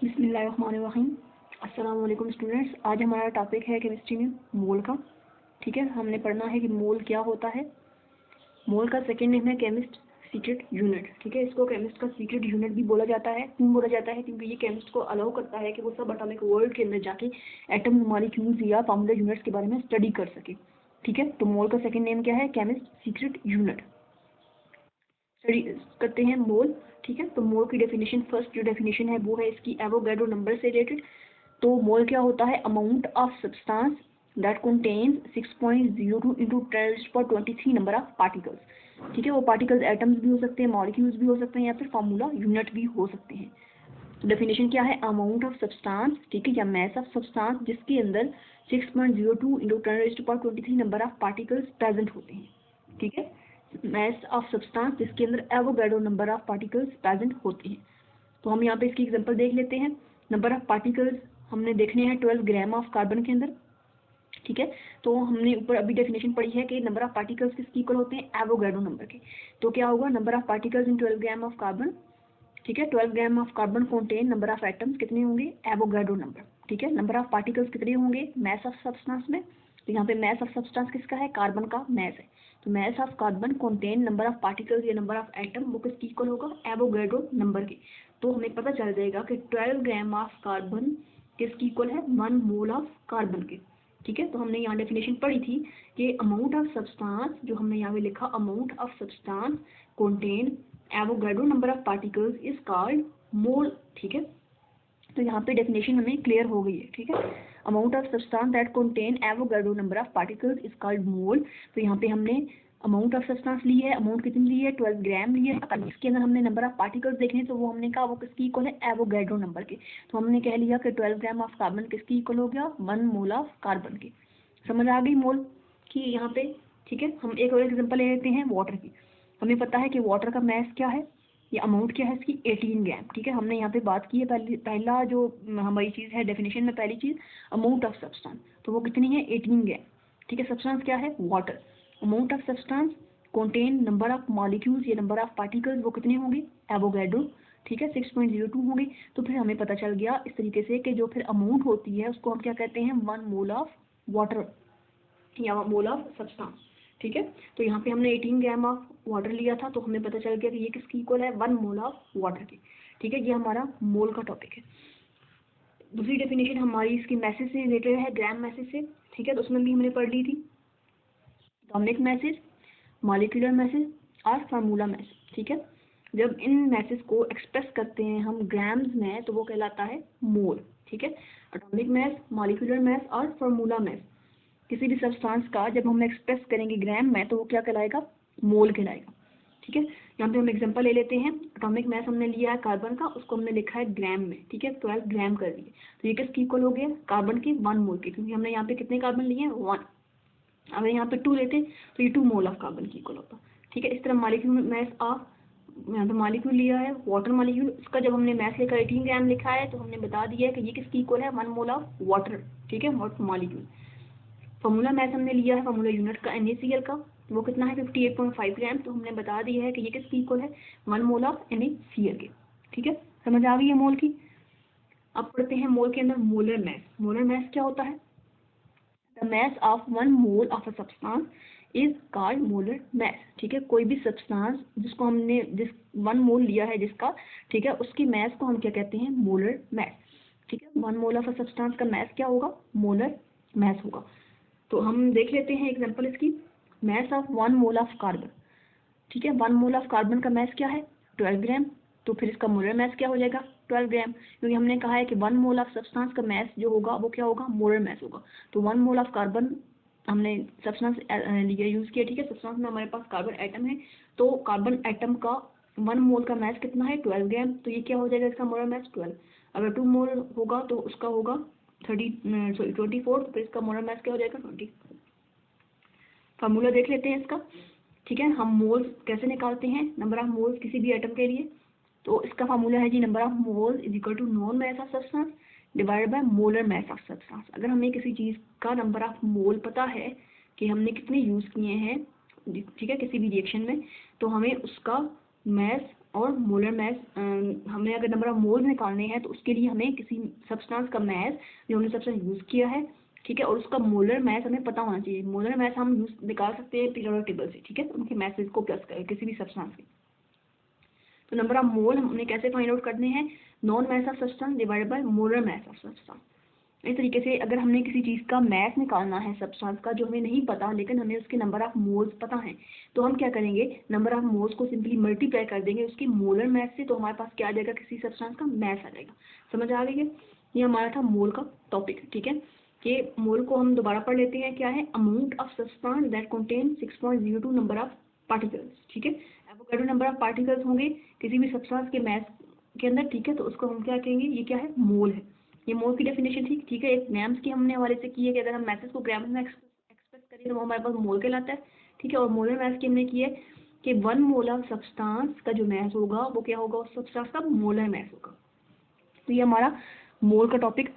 बिस्मिल्लाहिर्रहमानिर्रहीम। अस्सलाम वालेकुम स्टूडेंट्स। आज हमारा टॉपिक है केमिस्ट्री में मोल का। ठीक है, हमने पढ़ना है कि मोल क्या होता है। मोल का सेकंड नेम है केमिस्ट सीक्रेट यूनिट। ठीक है, इसको केमिस्ट का सीक्रेट यूनिट भी बोला जाता है। क्यों बोला जाता है? क्योंकि ये केमिस्ट को अलाउ करता है कि वो सब एटॉमिक वर्ल्ड के अंदर जाके एटम, मॉलिक्यूल्स या फॉर्मूला यूनिट्स के बारे में स्टडी कर सके। ठीक है, तो मोल का सेकंड नेम क्या है? Chemist secret unit. स्टडी करते हैं मोल। ठीक है, तो मोल की डेफिनेशन, फर्स्ट जो डेफिनेशन है वो है इसकी एवोगैड्रो नंबर से रिलेटेड। तो मोल क्या होता है? Amount of substance that contains 6.02 into 10⁻23 number of particles. ठीक है, वो पार्टिकल्स एटम्स भी हो सकते हैं, मॉलिक्यूल्स भी हो सकते हैं, या फिर फॉर्मूला यूनिट भी हो सकते हैं। तो डेफिनेशन क्या है? अमाउंट ऑफ सब्सटेंस, ठीक है, या मैस ऑफ सब्सटेंस जिसके अंदर 6.02 into 10⁻23 number of particles present होते हैं। ठीक है, मैस ऑफ सब्सटेंस जिसके अंदर Avogadro number of particles present होते हैं। तो हम यहाँ पे इसकी एग्जांपल देख लेते हैं। नंबर ऑफ पार्टिकल्स हमने देखने हैं 12 ग्राम ऑफ कार्बन के अंदर। ठीक है, तो हमने ऊपर अभी डेफिनेशन पढ़ी है कि नंबर ऑफ पार्टिकल्स किसके इक्वल होते हैं? एवोगैड्रो नंबर के। तो क्या होगा? Number of particles in 12 gram of carbon. ठीक है, 12 gram of carbon contain number of atoms कितने होंगे? Avogadro number. ठीक है, नंबर ऑफ पार्टिकल्स कितने होंगे मैस ऑफ सब्सटेंस में? तो यहाँ पे मैस ऑफ सब्सटेंस किसका है? कार्बन का मैस है। तो mass of carbon contain number of particles या नंबर ऑफ एटम वो किसकी इक्वल होगा? एवोगैड्रो नंबर के। तो हमें पता चल जाएगा कि 12 ग्राम ऑफ कार्बन किसकी इक्वल है? 1 मोल ऑफ कार्बन के। ठीक है, तो हमने यहाँ डेफिनेशन पढ़ी थी कि अमाउंट ऑफ सब्सटेंस, जो हमने यहाँ पे लिखा amount of substance contain Avogadro number of particles is called mole. ठीक है, तो यहाँ पे डेफिनेशन हमें क्लियर हो गई है। ठीक है, amount of substance that contain Avogadro number of particles is called mole. तो यहाँ पे हमने अमाउंट ऑफ सब्सटेंस ली है, अमाउंट कितनी ली है? 12 ग्राम ली है। इसके अंदर हमने नंबर ऑफ पार्टिकल्स देखने, तो वो हमने कहा वो किसकी इक्वल है? एवोगैड्रो नंबर के। तो हमने कह लिया कि 12 ग्राम ऑफ कार्बन किसकी इक्वल हो गया? 1 मोल ऑफ कार्बन के। समझ आ गई मोल की यहाँ पे? ठीक है, हम एक और एग्जांपल ले लेते हैं वाटर की। हमें पता है कि वाटर का मैस क्या है, ये अमाउंट क्या है इसकी? 18 ग्राम। ठीक है, हमने यहाँ पे बात की है पहला जो हमारी चीज़ है डेफिनेशन में, पहली चीज़ अमाउंट ऑफ सब्सटेंस, तो वो कितनी है? 18 ग्राम। ठीक है, सब्सटेंस क्या है? Water. Amount of substance contain number of molecules या नंबर ऑफ पार्टिकल्स वो कितने होंगे? एवोगैड्रो। ठीक है, 6.02 होंगे। तो फिर हमें पता चल गया इस तरीके से कि जो फिर अमाउंट होती है उसको हम क्या कहते हैं? 1 मोल ऑफ वाटर या मोल ऑफ सब्सटेंस। ठीक है, तो यहाँ पे हमने 18 ग्राम ऑफ वाटर लिया था, तो हमें पता चल गया कि ये किसकी इक्वल है? 1 मोल ऑफ वाटर की। ठीक है, ये हमारा मोल का टॉपिक है। दूसरी डेफिनेशन हमारी इसकी मैसेज से रिलेटेड है, ग्राम मैसेज से। ठीक है, तो उसमें भी हमने पढ़ ली थी एटॉमिक मैसेज, मॉलिक्यूलर मैसेज और फार्मूला मैसेज। ठीक है, जब इन मैसेज को एक्सप्रेस करते हैं हम ग्राम्स में तो वो कहलाता है मोल। ठीक है, एटॉमिक मैस, मॉलिक्यूलर मैस और फार्मूला मैस, किसी भी सब्सटेंस का जब हम एक्सप्रेस करेंगे ग्राम में तो वो क्या कहलाएगा? मोल कहलाएगा। ठीक है, यहाँ पे हम एग्जांपल ले लेते हैं। एटॉमिक मैस हमने लिया है कार्बन का, उसको हमने लिखा है ग्राम में। ठीक है, 12 ग्राम कर दिए, तो ये किसकी इक्वल हो गया? कार्बन की 1 मोल की, क्योंकि हमने यहाँ पे कितने कार्बन लिए हैं? 1। अगर यहाँ पे 2 लेते तो ये 2 मोल ऑफ कार्बन की इक्वल होता। ठीक है, इस तरह मॉलिक्यूल मैस ऑफ, यहाँ पे मॉलिक्यूल लिया है वाटर मॉलिक्यूल, इसका जब हमने मैस लेकर 18 ग्राम लिखा है तो हमने बता दिया है कि ये किसकी इक्वल है? 1 मोल ऑफ वाटर। ठीक है, मॉलिक्यूल। फार्मूला मैस हमने लिया है फार्मूला यूनिट का NaCl का, वो कितना है? 58.5 ग्राम। तो हमने बता दिया है कि ये किसकी इक्वल है? 1 मोल ऑफ NaCl के। ठीक है, समझ आ गई है मोल की? अब पढ़ते हैं मोल के अंदर मोलर मैस। मोलर मैस क्या होता है? The mass of 1 mole of a substance is called molar mass. ठीक है, कोई भी सब्सटेंस जिसको हमने 1 मोल लिया है जिसका, ठीक है, उसकी मैस को हम क्या कहते हैं? Molar mass. ठीक है, 1 मोल ऑफ अ सब्सटेंस का मैस क्या होगा? मोलर मैस होगा। तो हम देख लेते हैं एग्जांपल इसकी। Mass of 1 mole of carbon. ठीक है, 1 मोल ऑफ कार्बन का मैस क्या है? 12 ग्राम। तो फिर इसका मोलर मैस क्या हो जाएगा? 12 ग्राम, क्योंकि हमने कहा है कि 1 मोल ऑफ सब्सटेंस का मैस जो होगा वो क्या होगा? मोलर मैस होगा। तो 1 मोल ऑफ कार्बन हमने सब्सटेंस लिया, यूज किया। ठीक है, सब्सटेंस में हमारे पास कार्बन एटम है, तो कार्बन एटम का 1 मोल का मैस कितना है? 12 ग्राम। तो ये क्या हो जाएगा इसका मोलर मैस? 12। अगर 2 मोल होगा तो उसका होगा 24, तो फिर इसका मोलर मैस क्या हो जाएगा? 20। फार्मूला देख लेते हैं इसका। ठीक है, हम मोल्स कैसे निकालते हैं? नंबर ऑफ मोल्स किसी भी एटम के लिए, तो इसका फार्मूला है जी number of moles is equal to known mass of substance divided by molar mass of substance. अगर हमें किसी चीज़ का नंबर ऑफ मोल पता है कि हमने कितने यूज़ किए हैं, ठीक है, किसी भी रिएक्शन में, तो हमें उसका मैस और मोलर मास, हमें अगर नंबर ऑफ मोल्स निकालने हैं तो उसके लिए हमें किसी सब्सटेंस का मास जो हमने सब्सटेंस यूज़ किया है, ठीक है, और उसका मोलर मास हमें पता होना चाहिए। मोलर मास हम यूज निकाल सकते हैं पीरियोडिक टेबल से, ठीक है, उनके मैसेज को प्लस करें किसी भी सब्सटेंस के। तो नंबर ऑफ मोल हमने कैसे फाइंड आउट करने हैं, non mass of substance divided by molar mass of substance. इस तरीके से अगर हमने किसी चीज़ का मास निकालना है सब्सटेंस का जो हमें नहीं पता लेकिन हमें उसके नंबर ऑफ मोल्स पता है, तो हम क्या करेंगे, नंबर ऑफ मोल्स को सिंपली मल्टीप्लाई कर देंगे उसकी मोलर मास से, तो हमारे पास क्या आ जाएगा, किसी सब्सटेंस का मास आ जाएगा। समझ आ गई है? ये हमारा था मोल का टॉपिक, ठीक है। कि मोल को हम दोबारा पढ़ लेते हैं, क्या है, amount of substance that contain 6.02 number of particles, ठीक है। एवोगाड्रो नंबर ऑफ पार्टिकल्स होंगे किसी भी सब्सटेंस के मास के अंदर, ठीक है, तो उसको हम क्या कहेंगे, ये क्या है, मोल है। ये मोल की डेफिनेशन थी, ठीक है। एक ग्राम्स की हमने हवाले से की है कि अगर हम मैसेज को ग्राम्स में एक्सप्रेस करें तो वो हमारे पास मोल कहलाता है, ठीक है। और मोलर मास की हमने की है कि 1 मोल ऑफ सब्सटेंस का जो मास होगा वो क्या होगा, उस सब्सटेंस का मोलर मास होगा। तो ये हमारा मोल का टॉपिक